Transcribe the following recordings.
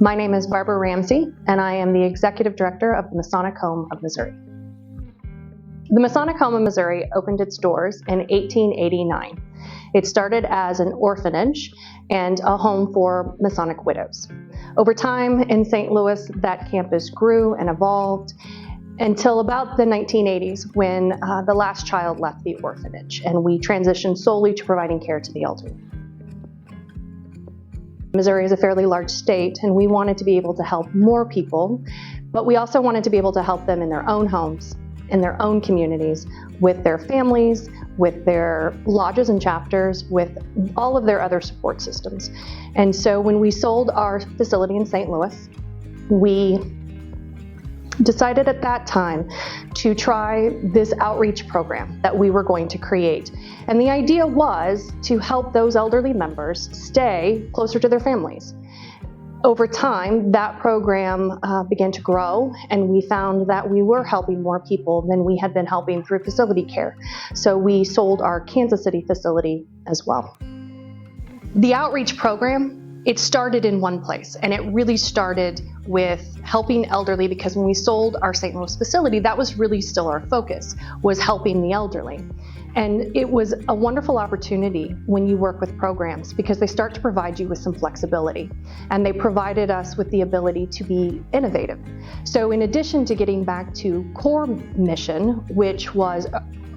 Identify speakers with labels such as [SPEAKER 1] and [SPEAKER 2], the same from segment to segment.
[SPEAKER 1] My name is Barbara Ramsey, and I am the Executive Director of the Masonic Home of Missouri. The Masonic Home of Missouri opened its doors in 1889. It started as an orphanage and a home for Masonic widows. Over time in St. Louis, that campus grew and evolved until about the 1980s when the last child left the orphanage, and we transitioned solely to providing care to the elderly. Missouri is a fairly large state, and we wanted to be able to help more people, but we also wanted to be able to help them in their own homes, in their own communities, with their families, with their lodges and chapters, with all of their other support systems. And so when we sold our facility in St. Louis, we decided at that time to try this outreach program that we were going to create. And the idea was to help those elderly members stay closer to their families. Over time, that program began to grow, and we found that we were helping more people than we had been helping through facility care. So we sold our Kansas City facility as well. The outreach program, it started in one place, and it really started with helping elderly, because when we sold our St. Louis facility, that was really still our focus, was helping the elderly. And it was a wonderful opportunity when you work with programs, because they start to provide you with some flexibility, and they provided us with the ability to be innovative. So in addition to getting back to core mission, which was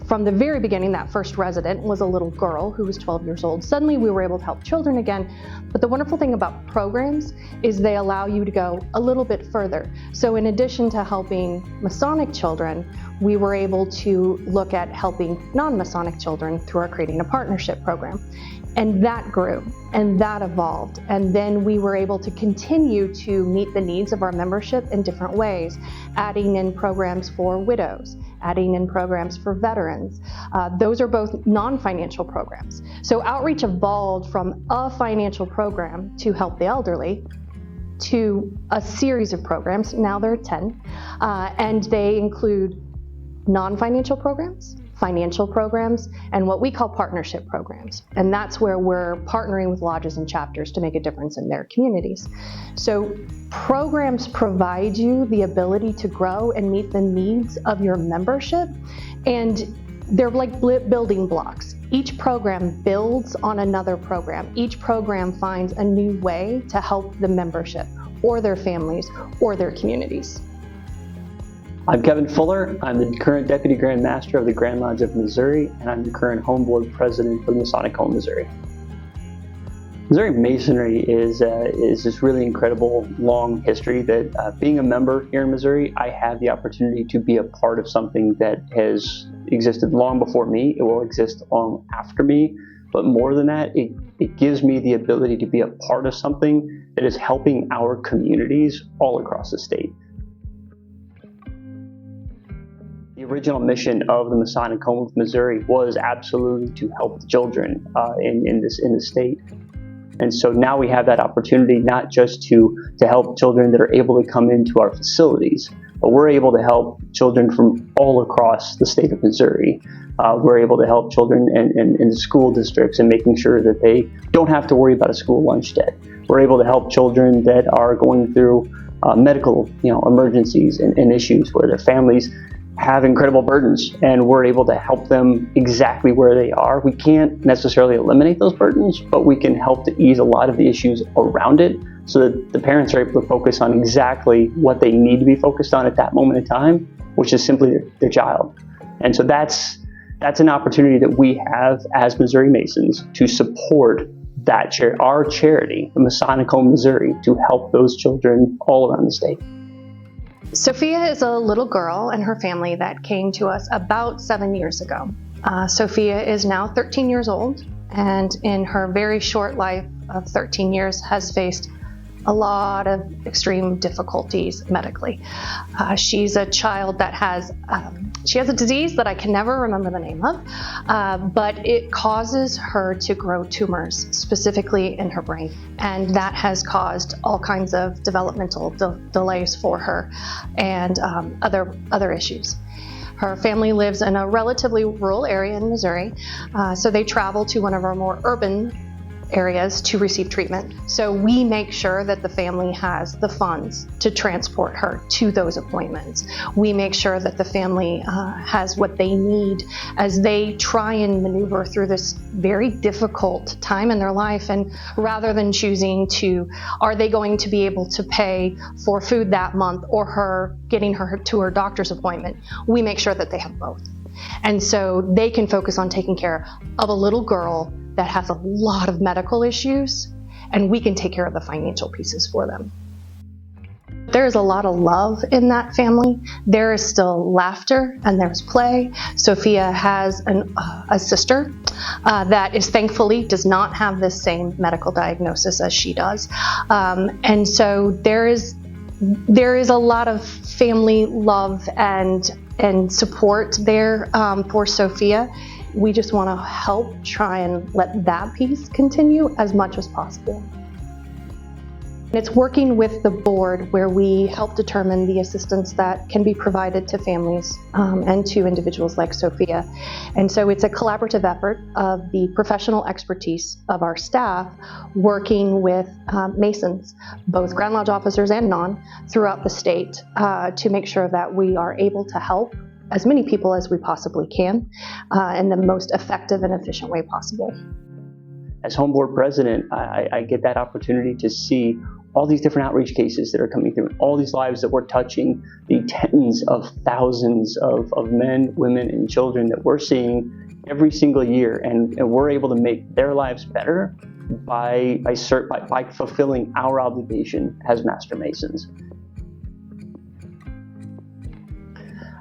[SPEAKER 1] from the very beginning, that first resident was a little girl who was 12 years old. Suddenly we were able to help children again. But the wonderful thing about programs is they allow you to go a little bit further. So in addition to helping Masonic children, we were able to look at helping non-Masonic children through our Creating a Partnership program. And that grew, and that evolved. And then we were able to continue to meet the needs of our membership in different ways, adding in programs for widows, adding in programs for veterans. Those are both non-financial programs. So outreach evolved from a financial program to help the elderly to a series of programs. Now there are 10, and they include non-financial programs, financial programs, and what we call partnership programs. And that's where we're partnering with lodges and chapters to make a difference in their communities. So programs provide you the ability to grow and meet the needs of your membership, and they're like building blocks. Each program builds on another program. Each program finds a new way to help the membership or their families or their communities.
[SPEAKER 2] I'm Kevin Fuller. I'm the current Deputy Grand Master of the Grand Lodge of Missouri, and I'm the current Home Board President for the Masonic Home Missouri. Missouri Masonry is this really incredible long history that being a member here in Missouri, I have the opportunity to be a part of something that has existed long before me. It will exist long after me, but more than that, it gives me the ability to be a part of something that is helping our communities all across the state. The original mission of the Masonic Home of Missouri was absolutely to help the children in the state. And so now we have that opportunity not just to help children that are able to come into our facilities, but we're able to help children from all across the state of Missouri. We're able to help children in school districts and making sure that they don't have to worry about a school lunch debt. We're able to help children that are going through medical emergencies and issues where their families have incredible burdens, and we're able to help them exactly where they are. We can't necessarily eliminate those burdens, but we can help to ease a lot of the issues around it so that the parents are able to focus on exactly what they need to be focused on at that moment in time, which is simply their child. And so that's an opportunity that we have as Missouri Masons to support that our charity, the Masonic Home Missouri, to help those children all around the state.
[SPEAKER 1] Sophia is a little girl and her family that came to us about 7 years ago. Sophia is now 13 years old, and in her very short life of 13 years has faced a lot of extreme difficulties medically. She's a child that has a disease that I can never remember the name of, but it causes her to grow tumors, specifically in her brain. And that has caused all kinds of developmental delays for her and other issues. Her family lives in a relatively rural area in Missouri, so they travel to one of our more urban areas to receive treatment. So we make sure that the family has the funds to transport her to those appointments. We make sure that the family has what they need as they try and maneuver through this very difficult time in their life. And rather than choosing to, are they going to be able to pay for food that month or getting her to her doctor's appointment, we make sure that they have both. And so they can focus on taking care of a little girl that has a lot of medical issues, and we can take care of the financial pieces for them. There is a lot of love in that family. There is still laughter and there's play. Sophia has a sister that thankfully does not have the same medical diagnosis as she does. And so there is a lot of family love and support there for Sophia. We just want to help try and let that piece continue as much as possible. It's working with the board where we help determine the assistance that can be provided to families and to individuals like Sophia. And so it's a collaborative effort of the professional expertise of our staff working with Masons, both Grand Lodge officers and non, throughout the state to make sure that we are able to help as many people as we possibly can in the most effective and efficient way possible.
[SPEAKER 2] As home board president, I get that opportunity to see all these different outreach cases that are coming through, all these lives that we're touching, the tens of thousands of men, women, and children that we're seeing every single year, and we're able to make their lives better by fulfilling our obligation as Master Masons.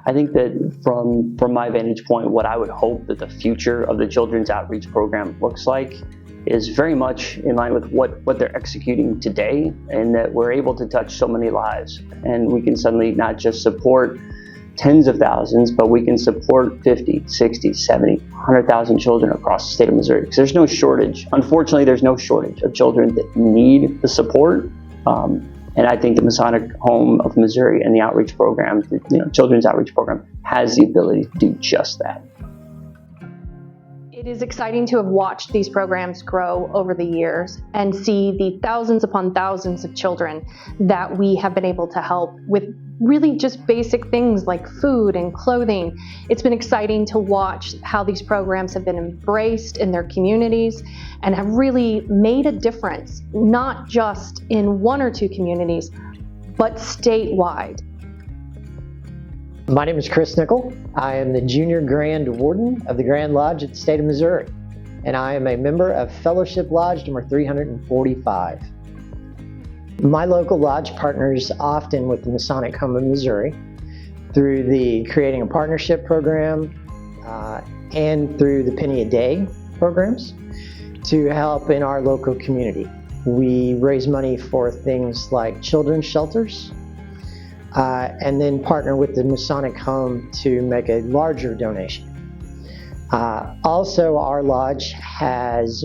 [SPEAKER 2] I think that from my vantage point, what I would hope that the future of the Children's Outreach Program looks like is very much in line with what they're executing today, and that we're able to touch so many lives. And we can suddenly not just support tens of thousands, but we can support 50, 60, 70, 100,000 children across the state of Missouri. Because there's no shortage. Unfortunately, there's no shortage of children that need the support. And I think the Masonic Home of Missouri and the outreach program, Children's Outreach Program, has the ability to do just that.
[SPEAKER 1] It is exciting to have watched these programs grow over the years and see the thousands upon thousands of children that we have been able to help with really just basic things like food and clothing. It's been exciting to watch how these programs have been embraced in their communities and have really made a difference, not just in one or two communities, but statewide.
[SPEAKER 3] My name is Chris Nickel. I am the Junior Grand Warden of the Grand Lodge at the state of Missouri, and I am a member of Fellowship Lodge number 345. My local lodge partners often with the Masonic Home of Missouri through the Creating a Partnership program and through the Penny a Day programs to help in our local community. We raise money for things like children's shelters, and then partner with the Masonic Home to make a larger donation. Also, our lodge has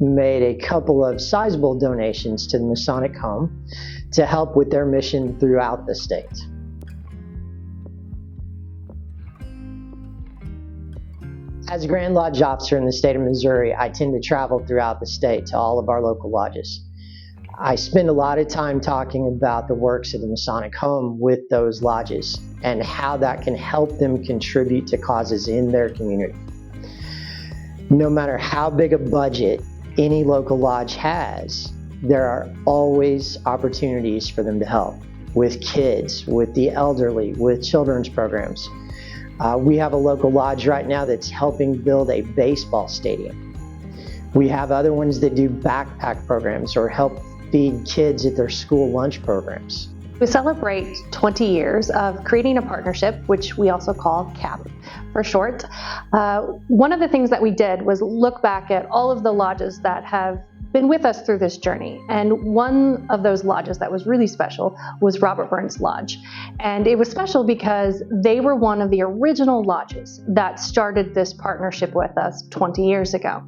[SPEAKER 3] made a couple of sizable donations to the Masonic Home to help with their mission throughout the state. As a Grand Lodge officer in the state of Missouri, I tend to travel throughout the state to all of our local lodges. I spend a lot of time talking about the works of the Masonic Home with those lodges and how that can help them contribute to causes in their community. No matter how big a budget any local lodge has, there are always opportunities for them to help with kids, with the elderly, with children's programs. We have a local lodge right now that's helping build a baseball stadium. We have other ones that do backpack programs or help feed kids at their school lunch programs.
[SPEAKER 1] We celebrate 20 years of creating a partnership, which we also call CAP for short. One of the things that we did was look back at all of the lodges that have been with us through this journey. And one of those lodges that was really special was Robert Burns Lodge. And it was special because they were one of the original lodges that started this partnership with us 20 years ago.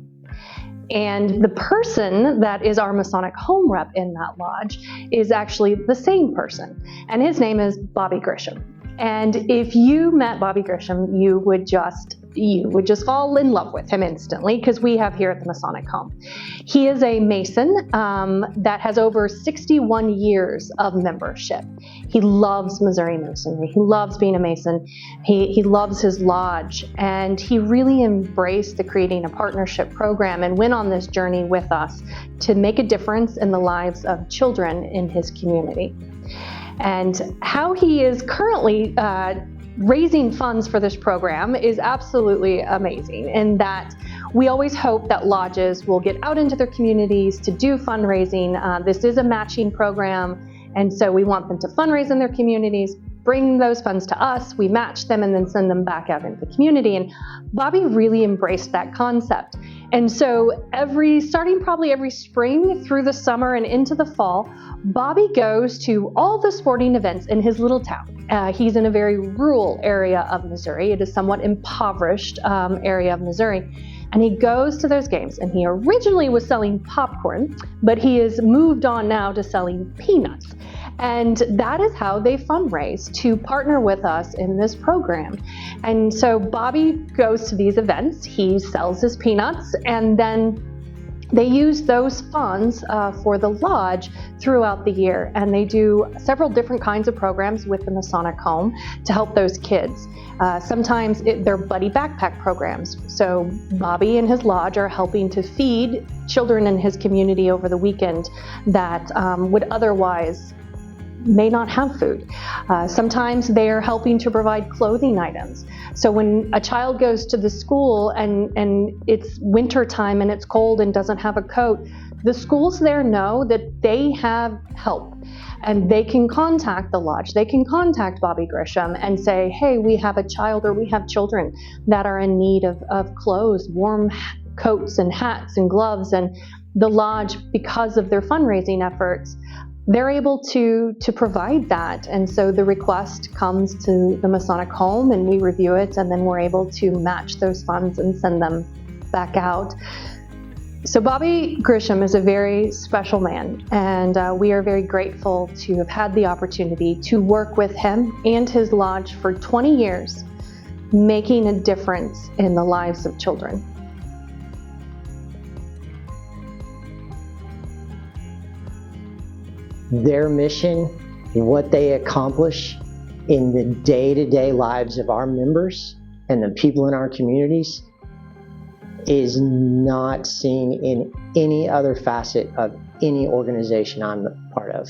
[SPEAKER 1] And the person that is our Masonic home rep in that lodge is actually the same person, and his name is Bobby Grisham. And if you met Bobby Grisham, you would just you would just fall in love with him instantly, because we have here at the Masonic Home. He is a Mason that has over 61 years of membership. He loves Missouri Masonry. He loves being a Mason. He loves his lodge, and he really embraced the creating a partnership program and went on this journey with us to make a difference in the lives of children in his community. And how he is currently raising funds for this program is absolutely amazing, in that we always hope that lodges will get out into their communities to do fundraising. This is a matching program, and so we want them to fundraise in their communities, bring those funds to us, we match them, and then send them back out into the community. And Bobby really embraced that concept. And so starting probably every spring through the summer and into the fall, Bobby goes to all the sporting events in his little town. He's in a very rural area of Missouri. It is somewhat impoverished area of Missouri. And he goes to those games, and he originally was selling popcorn, but he has moved on now to selling peanuts. And that is how they fundraise to partner with us in this program. And so Bobby goes to these events, he sells his peanuts, and then they use those funds for the lodge throughout the year. And they do several different kinds of programs with the Masonic Home to help those kids. Sometimes they're buddy backpack programs. So Bobby and his lodge are helping to feed children in his community over the weekend that would otherwise may not have food. Sometimes they're helping to provide clothing items. So when a child goes to the school and it's winter time and it's cold and doesn't have a coat, the schools there know that they have help, and they can contact the lodge. They can contact Bobby Grisham and say, hey, we have a child, or we have children that are in need of clothes, warm coats and hats and gloves. And the lodge, because of their fundraising efforts, they're able to provide that. And so the request comes to the Masonic Home, and we review it, and then we're able to match those funds and send them back out. So Bobby Grisham is a very special man, and we are very grateful to have had the opportunity to work with him and his lodge for 20 years, making a difference in the lives of children.
[SPEAKER 3] Their mission, what they accomplish in the day-to-day lives of our members and the people in our communities, is not seen in any other facet of any organization I'm a part of.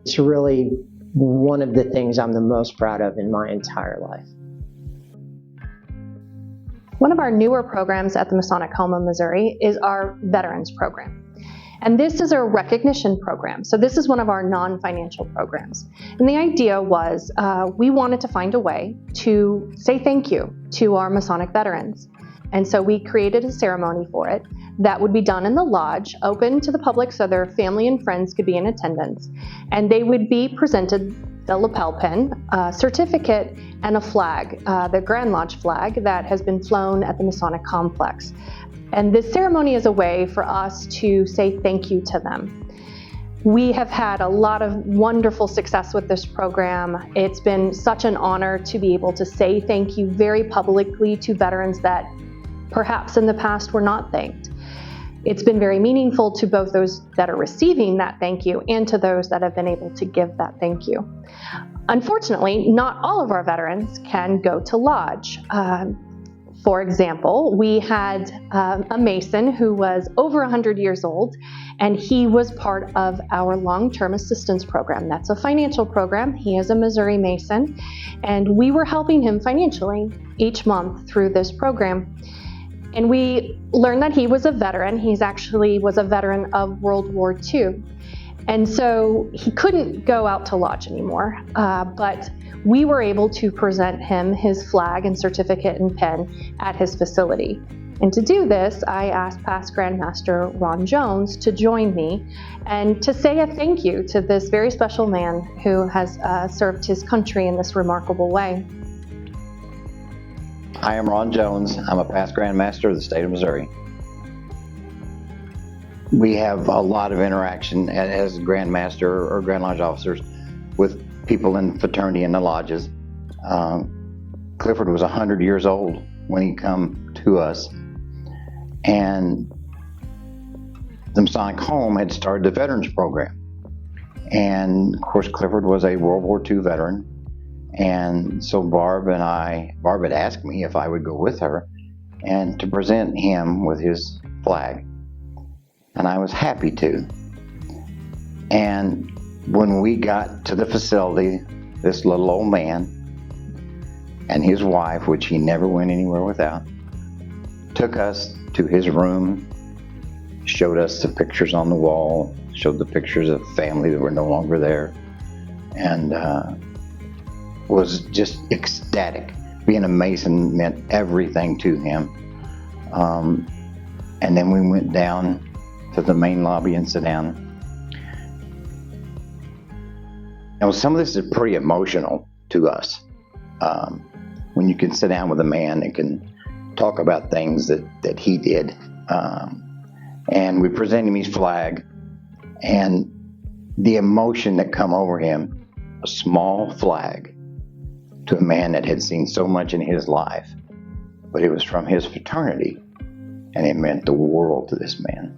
[SPEAKER 3] It's really one of the things I'm the most proud of in my entire life.
[SPEAKER 1] One of our newer programs at the Masonic Home of Missouri is our Veterans Program. And this is a recognition program. So this is one of our non-financial programs. And the idea was we wanted to find a way to say thank you to our Masonic veterans. And so we created a ceremony for it that would be done in the lodge, open to the public so their family and friends could be in attendance. And they would be presented the lapel pin, a certificate, and a flag, the Grand Lodge flag that has been flown at the Masonic Complex. And this ceremony is a way for us to say thank you to them. We have had a lot of wonderful success with this program. It's been such an honor to be able to say thank you very publicly to veterans that perhaps in the past were not thanked. It's been very meaningful to both those that are receiving that thank you and to those that have been able to give that thank you. Unfortunately, not all of our veterans can go to lodge. For example, we had a Mason who was over 100 years old, and he was part of our long-term assistance program. That's a financial program. He is a Missouri Mason, and we were helping him financially each month through this program. And we learned that he was a veteran. He's actually was a veteran of World War II. And so he couldn't go out to lodge anymore, but we were able to present him his flag and certificate and pin at his facility. And to do this, I asked past Grandmaster Ron Jones to join me and to say a thank you to this very special man who has served his country in this remarkable way.
[SPEAKER 4] I am Ron Jones. I'm a past Grandmaster of the state of Missouri. We have a lot of interaction as Grandmaster or Grand Lodge officers with people in fraternity and the lodges. Clifford was 100 years old when he come to us, and the Masonic Home had started the Veterans Program. And of course, Clifford was a World War II veteran, and so Barb had asked me if I would go with her and to present him with his flag, and I was happy to. And when we got to the facility, this little old man and his wife, which he never went anywhere without, took us to his room, showed us the pictures on the wall, showed the pictures of family that were no longer there, and was just ecstatic. Being a Mason meant everything to him. And then we went down to the main lobby and sat down. Now, some of this is pretty emotional to us. When you can sit down with a man that can talk about things that he did. And we presented him his flag, and the emotion that come over him, a small flag to a man that had seen so much in his life, but it was from his fraternity, and it meant the world to this man.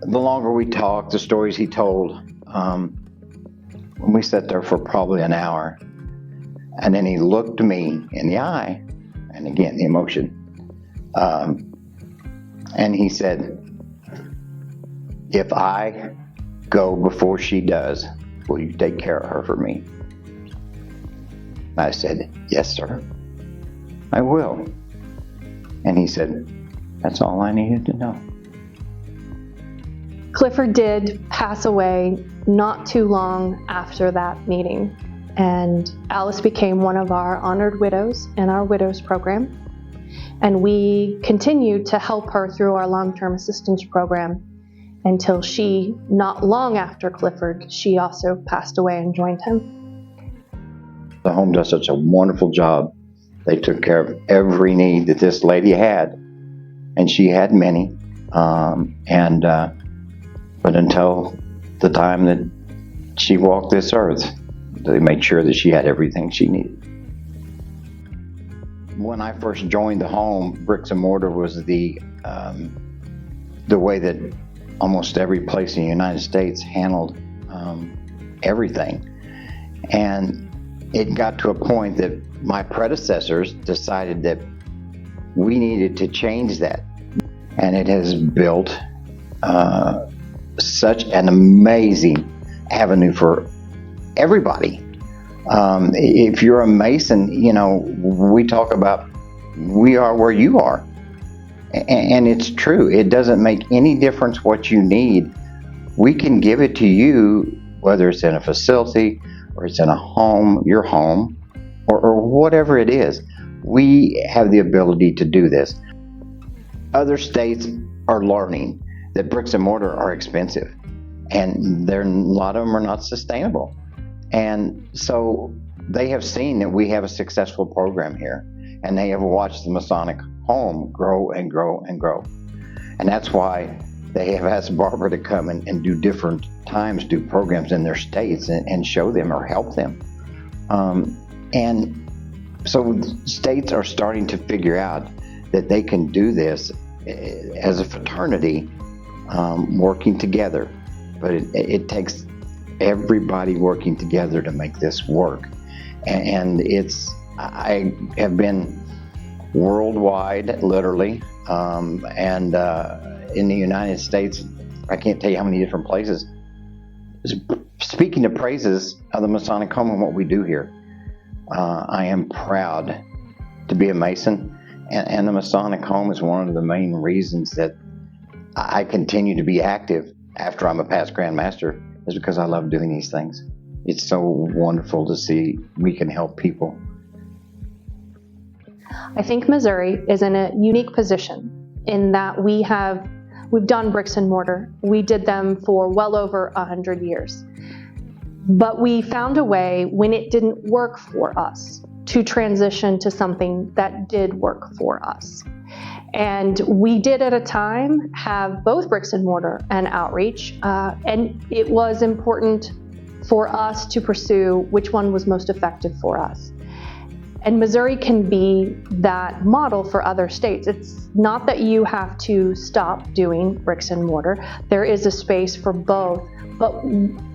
[SPEAKER 4] The longer we talked, the stories he told, when we sat there for probably an hour, and then he looked me in the eye, and again, the emotion, and he said, "If I go before she does, will you take care of her for me?" I said, "Yes, sir, I will." And he said, "That's all I needed to know."
[SPEAKER 1] Clifford did pass away not too long after that meeting, and Alice became one of our honored widows in our widows program, and we continued to help her through our long-term assistance program until she, not long after Clifford, she also passed away and joined him.
[SPEAKER 4] The home does such a wonderful job. They took care of every need that this lady had, and she had many, but until the time that she walked this earth, they made sure that she had everything she needed. When I first joined the home, bricks and mortar was the way that almost every place in the United States handled everything. And it got to a point that my predecessors decided that we needed to change that. And it has built such an amazing avenue for everybody. If you're a Mason, you know, we talk about we are where you are. And it's true. It doesn't make any difference what you need. We can give it to you, whether it's in a facility or it's in a home, your home, or whatever it is. We have the ability to do this. Other states are learning that bricks and mortar are expensive, and a lot of them are not sustainable. And so they have seen that we have a successful program here, and they have watched the Masonic Home grow and grow and grow. And that's why they have asked Barbara to come and do different times, do programs in their states and show them or help them. And so states are starting to figure out that they can do this as a fraternity, working together. But it takes everybody working together to make this work. And I have been worldwide, literally, and in the United States, I can't tell you how many different places, speaking the praises of the Masonic Home and what we do here. I am proud to be a Mason, and the Masonic Home is one of the main reasons that I continue to be active after I'm a past Grand Master, is because I love doing these things. It's so wonderful to see we can help people.
[SPEAKER 1] I think Missouri is in a unique position in that we've done bricks and mortar. We did them for well over 100 years. But we found a way, when it didn't work for us, to transition to something that did work for us. And we did at a time have both bricks and mortar and outreach, and it was important for us to pursue which one was most effective for us. And Missouri can be that model for other states. It's not that you have to stop doing bricks and mortar. There is a space for both, but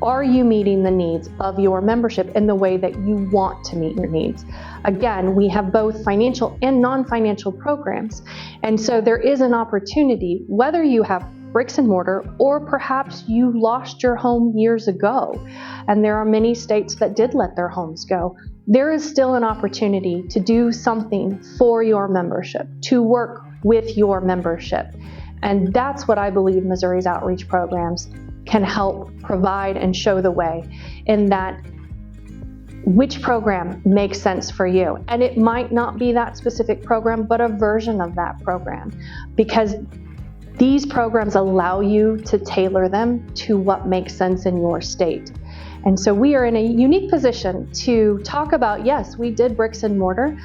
[SPEAKER 1] are you meeting the needs of your membership in the way that you want to meet your needs? Again, we have both financial and non-financial programs. And so there is an opportunity, whether you have bricks and mortar, or perhaps you lost your home years ago, and there are many states that did let their homes go. There is still an opportunity to do something for your membership, to work with your membership. And that's what I believe Missouri's outreach programs can help provide and show the way, in that which program makes sense for you. And it might not be that specific program, but a version of that program, because these programs allow you to tailor them to what makes sense in your state. And so we are in a unique position to talk about, yes, we did bricks and mortar.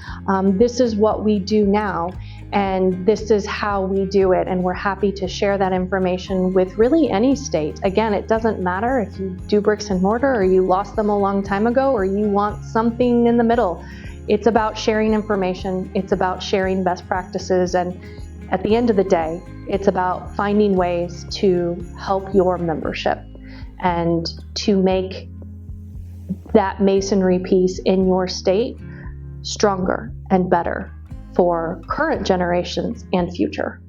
[SPEAKER 1] This is what we do now, and this is how we do it. And we're happy to share that information with really any state. Again, it doesn't matter if you do bricks and mortar, or you lost them a long time ago, or you want something in the middle. It's about sharing information. It's about sharing best practices. And at the end of the day, it's about finding ways to help your membership and to make that masonry piece in your state stronger and better for current generations and future.